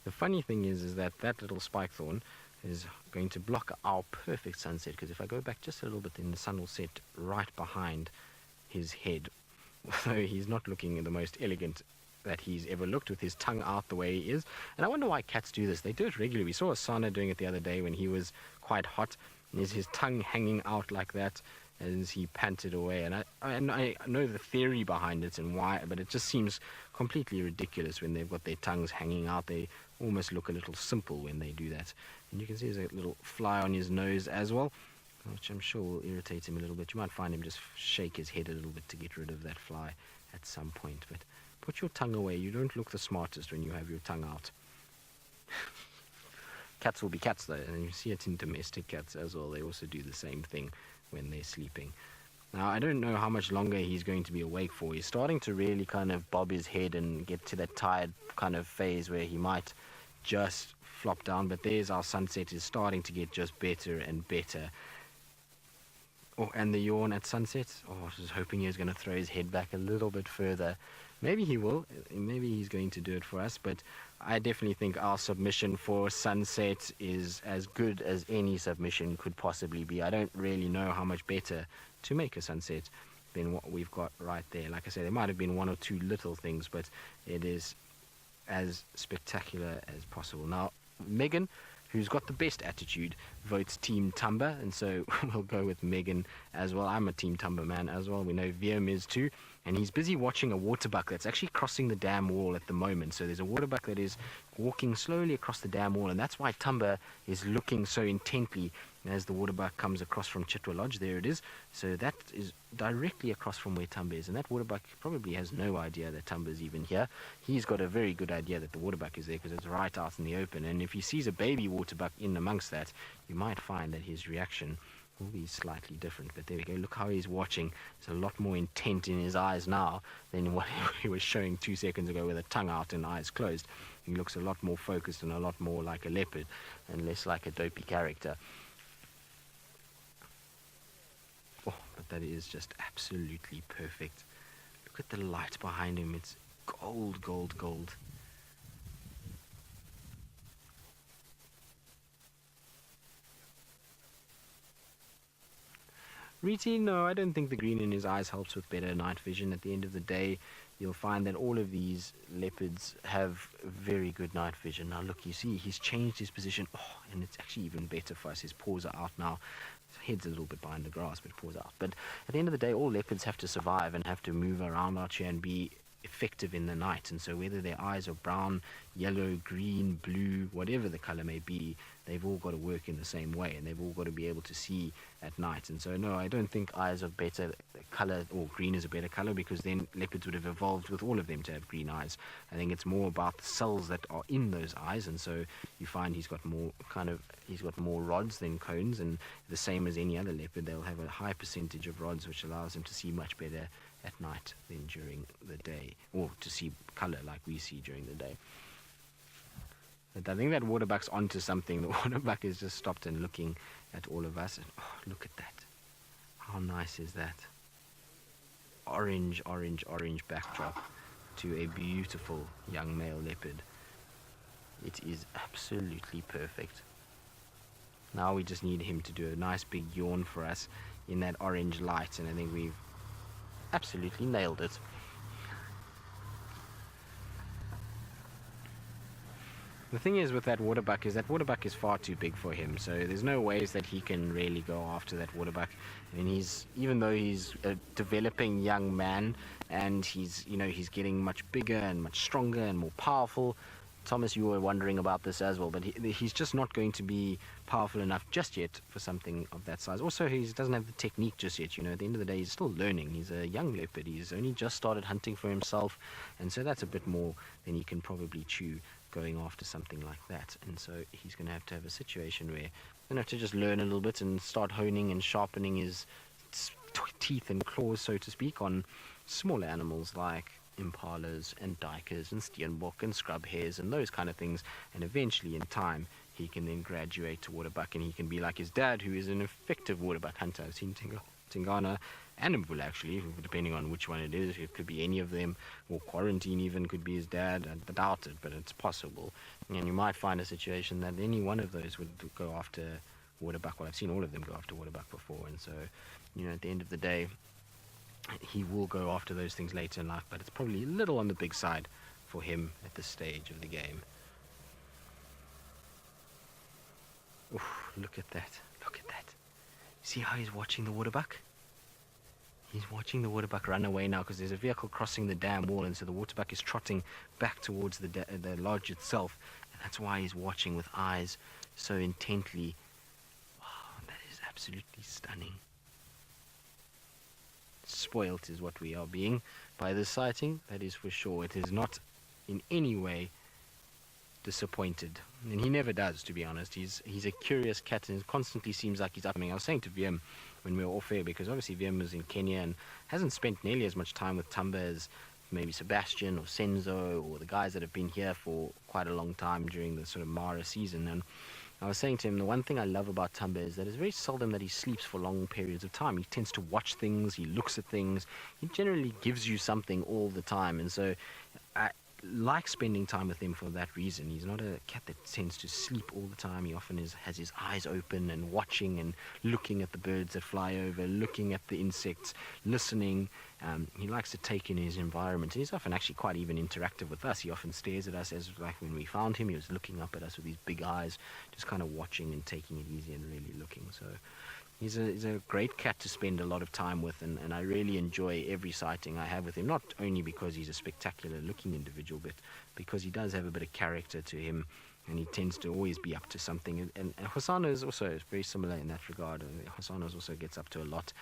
The funny thing is that that little spike thorn is going to block our perfect sunset, because if I go back just a little bit, then the sun will set right behind his head. So he's not looking the most elegant that he's ever looked, with his tongue out the way he is. And I wonder why cats do this. They do it regularly. We saw Asana doing it the other day when he was quite hot, and there's his tongue hanging out like that as he panted away. And I know the theory behind it and why, but it just seems completely ridiculous when they've got their tongues hanging out. They almost look a little simple when they do that. And you can see there's a little fly on his nose as well, which I'm sure will irritate him a little bit. You might find him just shake his head a little bit to get rid of that fly at some point. But put your tongue away. You don't look the smartest when you have your tongue out. Cats will be cats though, and you see it in domestic cats as well. They also do the same thing when they're sleeping. Now, I don't know how much longer he's going to be awake for. He's starting to really kind of bob his head and get to that tired kind of phase where he might just flop down. But there's our sunset is starting to get just better and better. Oh, and the yawn at sunset. Oh, I was hoping he was going to throw his head back a little bit further. Maybe he will. Maybe he's going to do it for us. But I definitely think our submission for sunset is as good as any submission could possibly be. I don't really know how much better to make a sunset than what we've got right there. Like I said, there might have been one or two little things, but it is as spectacular as possible. Now, Megan, who's got the best attitude, votes Team Thamba, and so we'll go with Megan as well. I'm a Team Thamba man as well. We know Viam is too, and he's busy watching a waterbuck that's actually crossing the dam wall at the moment. So there's a waterbuck that is walking slowly across the dam wall, and that's why Thamba is looking so intently as the waterbuck comes across from Chitwa Lodge. There it is. So that is directly across from where Thamba is, and that waterbuck probably has no idea that Thamba is even here. He's got a very good idea that the waterbuck is there because it's right out in the open, and if he sees a baby waterbuck in amongst that, you might find that his reaction will be slightly different. But there we go. Look how he's watching. There's a lot more intent in his eyes now than what he was showing 2 seconds ago with a tongue out and eyes closed. He looks a lot more focused and a lot more like a leopard and less like a dopey character. Oh, but that is just absolutely perfect. Look at the light behind him. It's gold, gold, gold. Riti, no, I don't think the green in his eyes helps with better night vision. At the end of the day, you'll find that all of these leopards have very good night vision. Now look, you see he's changed his position. Oh, and it's actually even better for us. His paws are out now. His head's a little bit behind the grass, but paws out. But at the end of the day, all leopards have to survive and have to move around out here and be effective in the night. And so whether their eyes are brown, yellow, green, blue, whatever the color may be, they've all got to work in the same way, and they've all got to be able to see at night. And so no, I don't think eyes are better color, or green is a better color, because then leopards would have evolved with all of them to have green eyes. I think it's more about the cells that are in those eyes, and so you find he's got more rods than cones, and the same as any other leopard, they'll have a high percentage of rods, which allows them to see much better at night than during the day, or to see color like we see during the day. But I think that waterbuck's onto something. The waterbuck is just stopped and looking at all of us. And, oh, look at that. How nice is that? Orange, orange, orange backdrop to a beautiful young male leopard. It is absolutely perfect. Now we just need him to do a nice big yawn for us in that orange light, and I think we've absolutely nailed it. The thing is with that waterbuck is far too big for him, so there's no ways that he can really go after that waterbuck. I mean, even though he's a developing young man, and he's getting much bigger and much stronger and more powerful. Thomas, you were wondering about this as well, but he's just not going to be powerful enough just yet for something of that size. Also, he doesn't have the technique just yet. At the end of the day, he's still learning. He's a young leopard. He's only just started hunting for himself, and so that's a bit more than he can probably chew going after something like that. And so he's going to have a situation where he's going to have to just learn a little bit and start honing and sharpening his teeth and claws, so to speak, on smaller animals like impalas and duikers and steenbok and scrub hares and those kind of things. And eventually, in time, he can then graduate to waterbuck, and he can be like his dad, who is an effective waterbuck hunter. I've seen Tingana and Mvula actually, depending on which one it is. It could be any of them, or Quarantine even could be his dad. I doubt it, but it's possible. And you might find a situation that any one of those would go after waterbuck. Well, I've seen all of them go after waterbuck before, and so, at the end of the day, he will go after those things later in life, but it's probably a little on the big side for him at this stage of the game. Oof, look at that. Look at that. See how he's watching the waterbuck? He's watching the waterbuck run away now because there's a vehicle crossing the dam wall, and so the waterbuck is trotting back towards the lodge itself, and that's why he's watching with eyes so intently. Wow, that is absolutely stunning. Spoilt is what we are being by this sighting, that is for sure. It is not in any way disappointed, and he never does, to be honest. He's a curious cat, and it constantly seems like he's up. I was saying to VM when we were off air, because obviously VM was in Kenya and hasn't spent nearly as much time with Thamba as maybe Sebastian or Senzo or the guys that have been here for quite a long time during the sort of Mara season. And I was saying to him, the one thing I love about Thamba is that it's very seldom that he sleeps for long periods of time. He tends to watch things, he looks at things, he generally gives you something all the time, and so I like spending time with him for that reason. He's not a cat that tends to sleep all the time. He often has his eyes open and watching and looking at the birds that fly over, looking at the insects, listening. He likes to take in his environment. He's often actually quite even interactive with us. He often stares at us, as like when we found him, he was looking up at us with these big eyes, just kind of watching and taking it easy and really looking. So he's a great cat to spend a lot of time with, and I really enjoy every sighting I have with him, not only because he's a spectacular looking individual, but because he does have a bit of character to him, and he tends to always be up to something. And Hosanna is also very similar in that regard. Hosanna also gets up to a lot,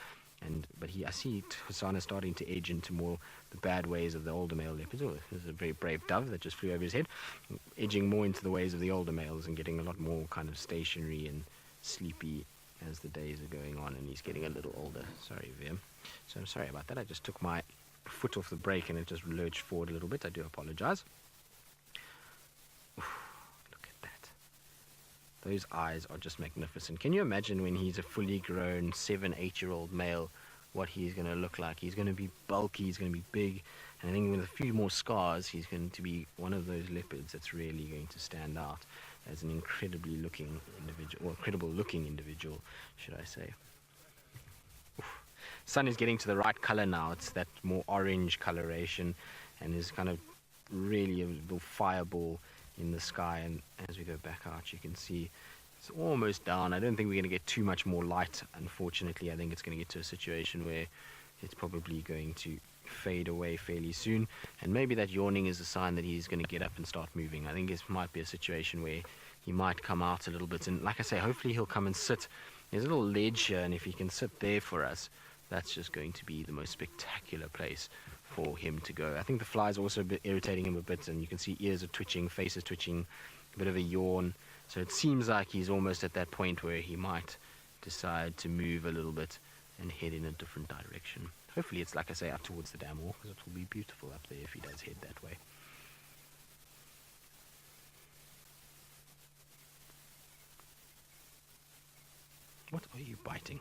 but I see Hosanna starting to edge into more the bad ways of the older male leopards. Oh, there's a very brave dove that just flew over his head, edging more into the ways of the older males and getting a lot more kind of stationary and sleepy as the days are going on, and he's getting a little older. Sorry, VM. So I'm sorry about that. I just took my foot off the brake and it just lurched forward a little bit. I do apologize. Look at that. Those eyes are just magnificent. Can you imagine when he's a fully grown 7-8-year-old male, what he's going to look like? He's going to be bulky, he's going to be big, and I think with a few more scars, he's going to be one of those leopards that's really going to stand out as an incredibly looking individual, or incredible looking individual, should I say. Oof. Sun is getting to the right color now. It's that more orange coloration, and there's kind of really a little fireball in the sky, and as we go back out, you can see it's almost down. I don't think we're going to get too much more light, unfortunately. I think it's going to get to a situation where it's probably going to fade away fairly soon, and maybe that yawning is a sign that he's going to get up and start moving. I think it might be a situation where he might come out a little bit, and like I say, hopefully he'll come and sit. There's a little ledge here, and if he can sit there for us, that's just going to be the most spectacular place for him to go. I think the flies are also a bit irritating him a bit, and you can see ears are twitching, face is twitching, a bit of a yawn. So it seems like he's almost at that point where he might decide to move a little bit and head in a different direction. Hopefully it's, like I say, up towards the dam wall, because it will be beautiful up there if he does head that way. What are you biting?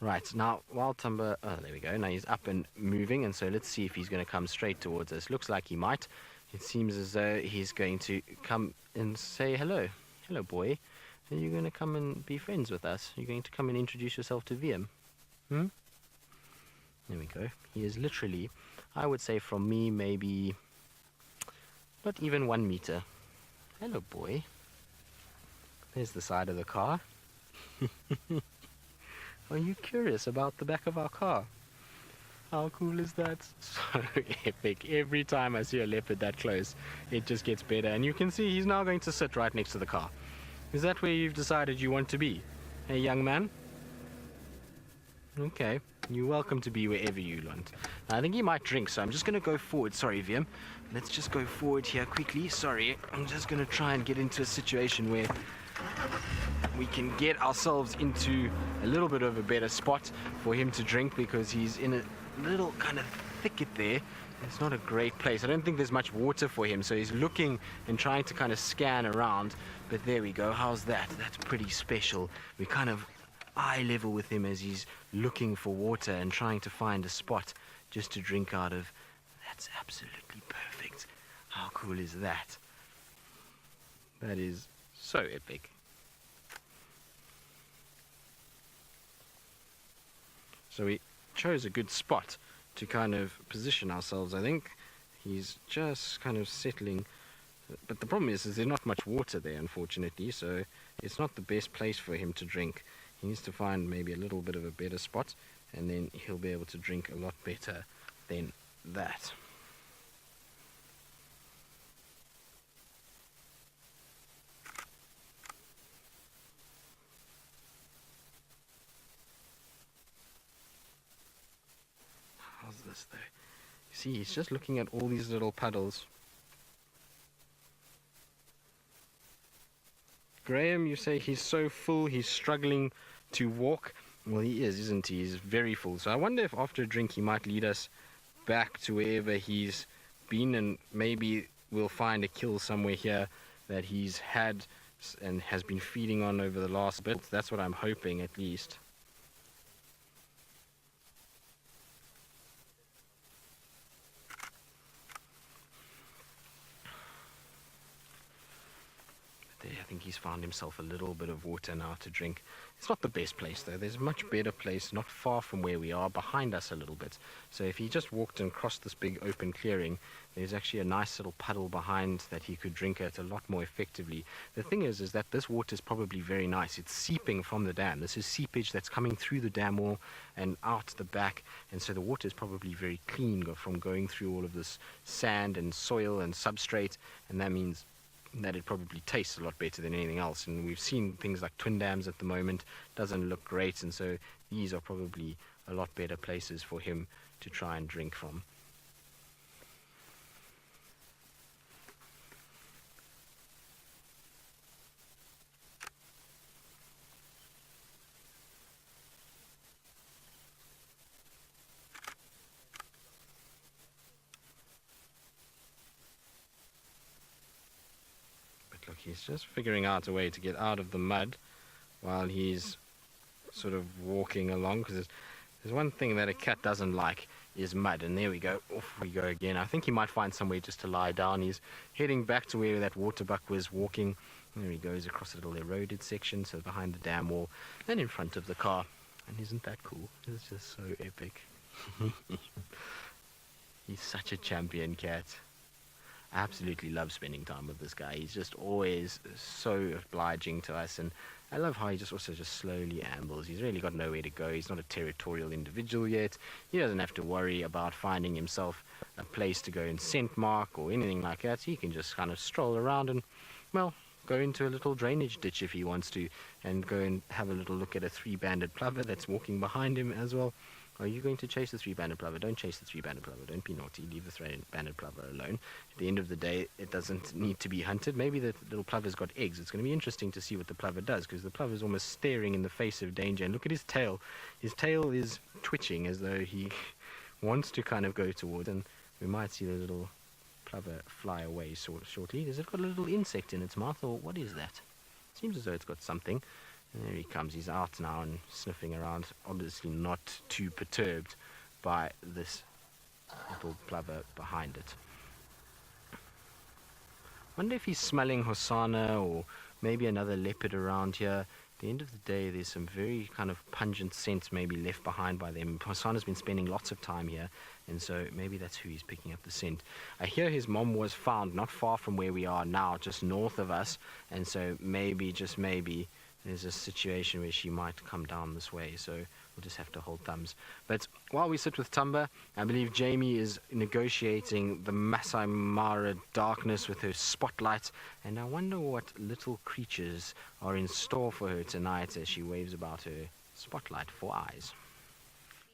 Right, now while Thamba, oh there we go, now he's up and moving, and so let's see if he's going to come straight towards us. Looks like he might. It seems as though he's going to come and say hello. Hello boy. Are you going to come and be friends with us? Are you going to come and introduce yourself to VM? There we go. He is literally, I would say from me, maybe not even 1 meter. Hello boy. There's the side of the car. Are you curious about the back of our car? How cool is that? So epic. Every time I see a leopard that close, it just gets better. And you can see he's now going to sit right next to the car. Is that where you've decided you want to be? Hey, young man? Okay. You're welcome to be wherever you want. I think he might drink, so I'm just going to go forward. Sorry, VM. Let's just go forward here quickly. Sorry. I'm just going to try and get into a situation where we can get ourselves into a little bit of a better spot for him to drink, because he's in a little kind of thicket there. It's not a great place. I don't think there's much water for him, so he's looking and trying to kind of scan around. But there we go. How's that? That's pretty special. We kind of eye level with him as he's looking for water and trying to find a spot just to drink out of. That's absolutely perfect. How cool is that? That is so epic. So we chose a good spot to kind of position ourselves. I think he's just kind of settling, but the problem is there's not much water there, unfortunately, so it's not the best place for him to drink. He needs to find maybe a little bit of a better spot, and then he'll be able to drink a lot better than that. How's this though? You see, he's just looking at all these little puddles. Graham, you say he's so full, he's struggling to walk. Well, he is, isn't he? He's very full. So I wonder if after a drink he might lead us back to wherever he's been, and maybe we'll find a kill somewhere here that he's had and has been feeding on over the last bit. That's what I'm hoping, at least. I think he's found himself a little bit of water now to drink. It's not the best place though. There's a much better place not far from where we are, behind us a little bit. So if he just walked and crossed this big open clearing, there's actually a nice little puddle behind that he could drink at a lot more effectively. The thing is that this water is probably very nice. It's seeping from the dam. This is seepage that's coming through the dam wall and out the back, and so the water is probably very clean from going through all of this sand and soil and substrate, and that means that it probably tastes a lot better than anything else. And we've seen things like twin dams at the moment, doesn't look great, and so these are probably a lot better places for him to try and drink from. Look, he's just figuring out a way to get out of the mud while he's sort of walking along, because there's one thing that a cat doesn't like is mud. And there we go, off we go again. I think he might find somewhere just to lie down. He's heading back to where that waterbuck was walking. There he goes, across a little eroded section, so behind the dam wall and in front of the car. And isn't that cool? It's just so epic. He's such a champion cat. I absolutely love spending time with this guy. He's just always so obliging to us, and I love how he just also just slowly ambles. He's really got nowhere to go. He's not a territorial individual yet. He doesn't have to worry about finding himself a place to go and scent mark or anything like that. He can just kind of stroll around and, well, go into a little drainage ditch if he wants to, and go and have a little look at a three-banded plover that's walking behind him as well. Are you going to chase the three-banded plover? Don't chase the three-banded plover. Don't be naughty. Leave the three-banded plover alone. At the end of the day, it doesn't need to be hunted. Maybe the little plover's got eggs. It's going to be interesting to see what the plover does, because the plover's almost staring in the face of danger. And look at his tail. His tail is twitching as though he wants to kind of go towards, and we might see the little plover fly away shortly. Has it got a little insect in its mouth, or what is that? Seems as though it's got something. And there he comes. He's out now and sniffing around, obviously not too perturbed by this little plover behind it. Wonder if he's smelling Hosanna or maybe another leopard around here. At the end of the day, there's some very kind of pungent scents maybe left behind by them. Hosanna's been spending lots of time here, and so maybe that's who he's picking up the scent. I hear his mom was found not far from where we are now, just north of us, and so maybe, just maybe, there's a situation where she might come down this way, so we'll just have to hold thumbs. But while we sit with Thamba, I believe Jamie is negotiating the Masai Mara darkness with her spotlight, and I wonder what little creatures are in store for her tonight as she waves about her spotlight for eyes.